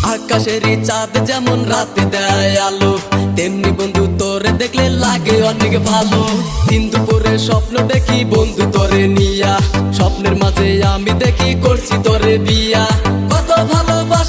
আকাশেরই চাঁদ যেমন রাতে দেয় আলো, তেমনি বন্ধু তোরে দেখলে লাগে অনেক ভালো। দিন দুপুরে স্বপ্ন দেখি বন্ধু তোরে নিয়া, স্বপ্নের মাঝে আমি দেখি করছি তোরে বিয়া। কত ভালোবাসা